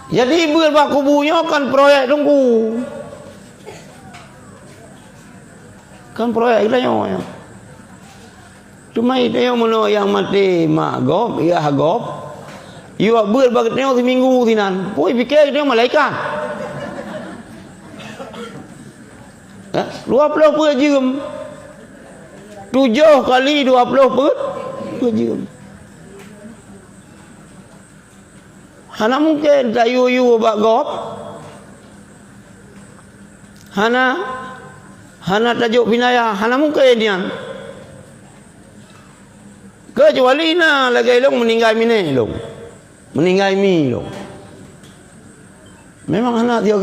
Jadi berbak kubunya kan proyek tunggu. Kan proyek kita yang cuma itu yang mana yang mati mak gop, ya gop. Ia berbak tengok seminggu tinan. Poi fikir dia malaikat. 20 per jam. 7 kali 20 per jam. Hana mungkin tak yu bak gop. Hana tajuk binaya, hana mungkin dia. Kecuali na lagi long meninggal mine long. Meninggal mi long. Memang hana dia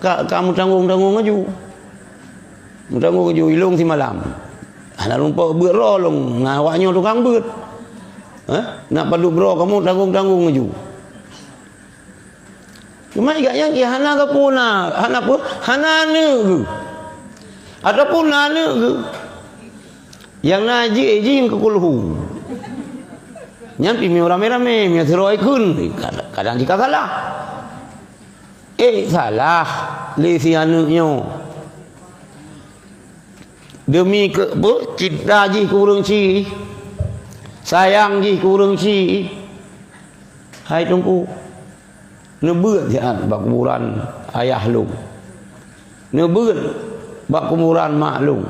kamu tanggung aju. Tanggung aju ilung si malam. Hana lupa beut long ngawaknya tukang beut. Nak padu bro kamu tanggung aju. Cuma agaknya hana ke puna, hana apa? Hana ke. Ataupun nana ke. Yang naji ke kulhu. Nyampi mi rame-rame, mi seroi kun. Kadang jika salah. Salah. Lesi anaknya. Demi ke cinta ji kurang si. Sayang ji kurang si. Hai tunggu. Nebeut jaan bak kuburan ayah lu. Nebeut bak kuburan mak lu.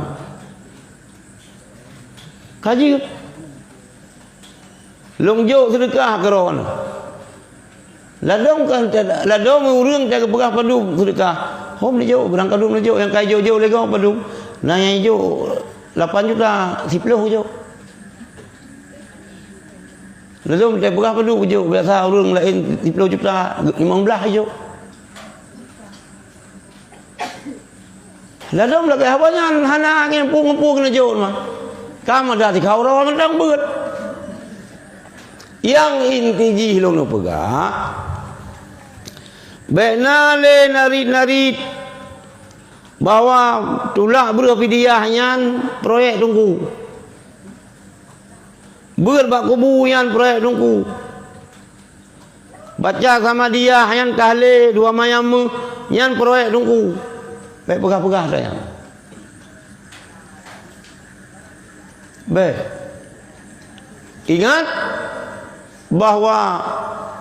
Kaji longjo sedekah keron. Ladong kan ladong urang tak pegah padung sedekah. Hom ni jo berang kadung ni jo yang kai jo lagi padung. Nah yang jo 8 juta 10 jo. Lalu kita pegah padung je biasa orang lain 10 juta 15 je. Lalu lagi habanya hana angin pung-pung na je mah. Kamu dah dikau rawa mentang beut. Yang inti ji long no pegah. Benale narit-narit bahwa tulak berfidiahnya proyek tunggu. Berbak kubuyan proyek tunggu. Baca sama dia yang tahlil 2 mayam yang proyek tunggu. Baik pegah-pegah saya. Baik. Ingat bahwa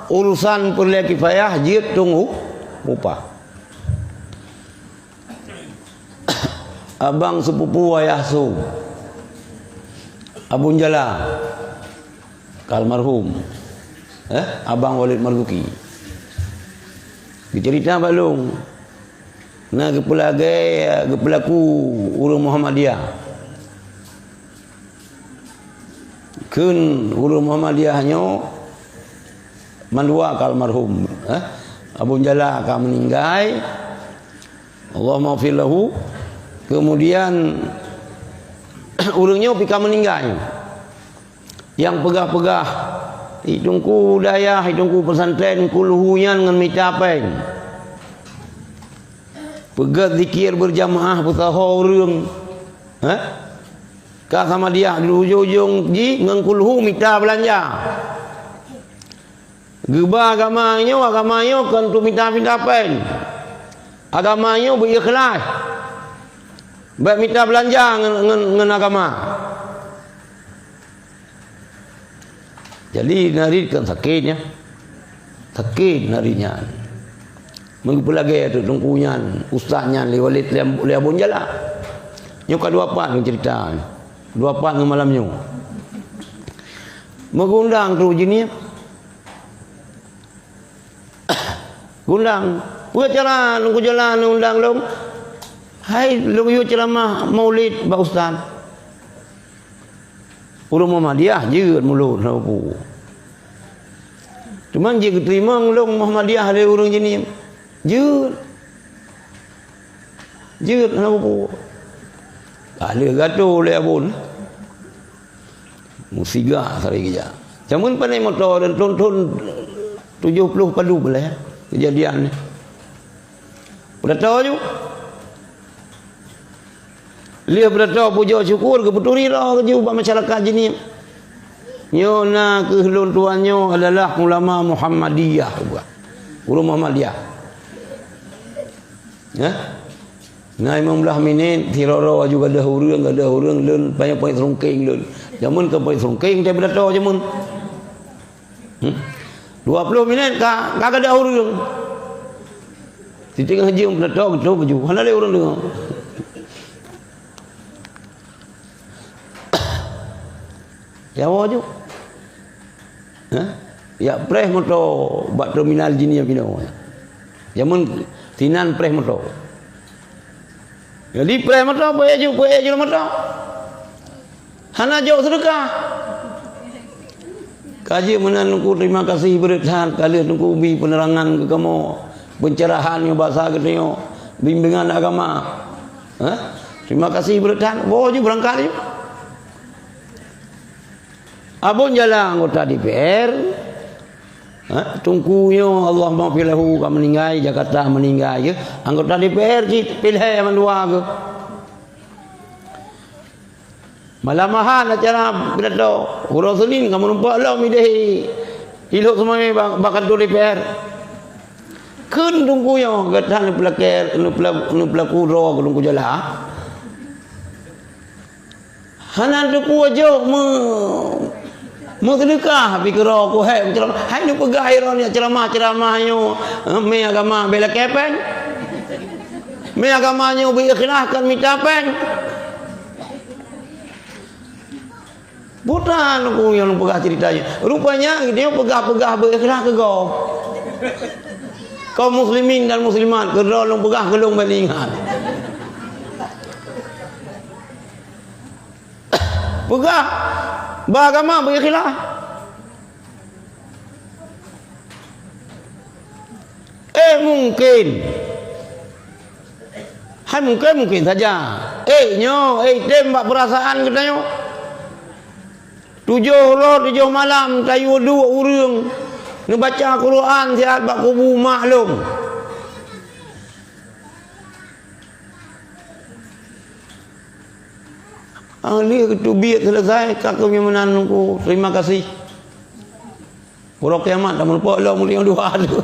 urusan perliah kifayah jid tunggu upah. Abang sepupu ayah su Abun Jala kalmarhum Abang Walid Marzuki dicerita balung na gepelaku urang Muhammadiyah keun urang Muhammadiyah nyo mandua kalmarhum Abun Jala akan meninggal Allah maafir lahu kemudian urangnya pika meninggal yang pegah-pegah hidungku dayah hidungku pesantren kulhuyan dengan mitapeng pegat zikir berjamaah bertaho urang ka sama dia di ujung ji ngkulhu mita belanja geba agamanya kan tu mitapeng agamanya berikhlas baik mita belanja dengan agama. Jadi narid kan sakitnya. Sakit narinya. Mengapa lagi tu tungkunya ustaznya li Walid li Abun Jala. Nyo ka 2 pan cerita. 2 pan malamnya. Mengundang tu jenis. Gundang, buat cara nunggu jalan undang long. Hai long yu ceramah Maulid Pak Ustaz. Urang Muhammadiyah jeut mulut aku. Cuman je terima long Muhammadiyah ada urang jenis. Jeut aku. Ahli gaduh le abun. Musiga sari kerja. Camun pandai motor dan tonton 70 padu boleh kejadian ni. Udah tahu je. Dia berdoa puja syukur ke beturi lah kerja buat masyarakat jenis. Nyona keheluntuannya adalah ulama Muhammadiyah juga. Urung Muhammadiyah. Ya. Ngai membelah minit tiroro juga ada hurung leun banyak serungking leun. Jamun ke pai serungking teh bedato jamun. 20 minit kagak ada hurung. Titik haji bedato betul baju. Hana le urang dengar. Ya waju. Ya preh moto bak terminal jini yang pinau. Jamun tinan preh moto. Jadi preh moto boleh je moto. Hana jauh sedekah. Kaji menanku terima kasih berkat kali tungku bi penerangan ke kamu, pencerahan yang bahasa ketemu, bimbingan agama. Terima kasih berkat. Boleh berangkat. Abon jalan anggota DPR. Tungkunya Allah maghfirlahu ka meninggal Jakarta meninggal ya. Anggota DPR pilih yang dua ke. Malamahan acara pidato urang Senin kamu nampak lah midai. Ilok semua bakal tu DPR. Kun tungkunya gatan pelakir pelaku ro tungku jalan. Hanan tu aja sedekah pikir aku ceramah hai nu pegah iron ceramah-ceramahnya me agama bela kepen me agamanya berikhlaskan mitapen bukan aku yang pegah ceritanya rupanya dia pegah-pegah berikhlas ke kaum muslimin dan muslimat kedolong pegah gelung balingan pegah beragama berikhlas. Mungkin. Hai mungkin saja. Tembak perasaan katanya. 7 malam tayu 2 urang. Ni baca Quran sihat bak kubu maklum. Ahli ketubiyat selesai kakaknya menanungku terima kasih pura kiamat tak melupa Allah mulia doa tu.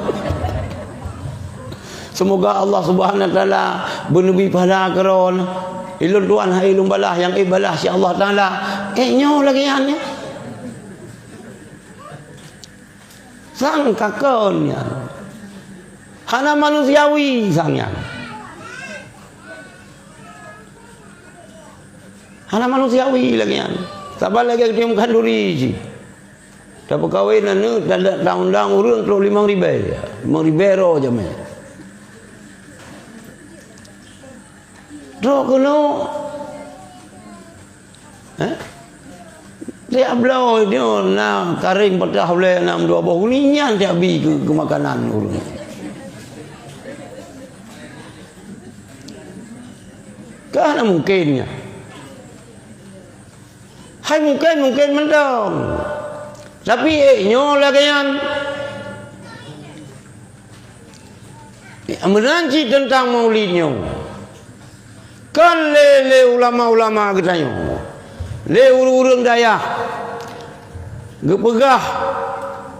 Semoga Allah Subhanahu wa taala bernebi pahala karon ilun tuan hai ilun balah yang balah si Allah taala nyo lagi annya sang kakonnya hana manusiawi sangnya. Hana manusiawi lagi kan. Sabar lagi dia bukan duri je. Dah perkahwinan ni dah tahun-tahun urang 5,000. 5,000 ro je meh. Ro kono. Dia blau dia na karing patah boleh 6 2 bahu ni nyan dia bi ke makanan urang. Kan mungkinnya. Hai mungkin mendong. Tapi nyo lagi yang menanci tentang maulidnya. Kan le ulama-ulama katanya. Le urang daya. Gepegah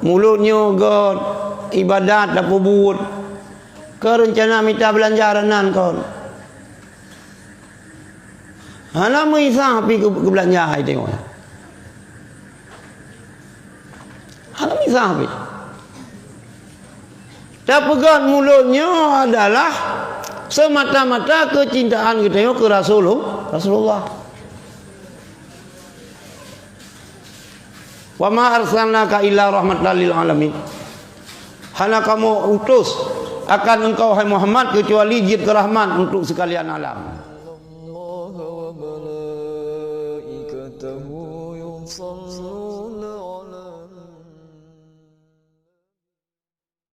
mulutnya ke ibadat apa buat. Ke rencana minta belanjaranan kon. Hana mengisah api ke belanja hai tengok. Hana mengisah api. Tak pegang mulutnya adalah semata-mata kecintaan kita ke Rasulullah. Wa ma arsalnaka illa rahmatan lil alamin. Hana kamu utus akan engkau hai Muhammad kecuali jid kerahmat untuk sekalian alam. وملائكته يصلون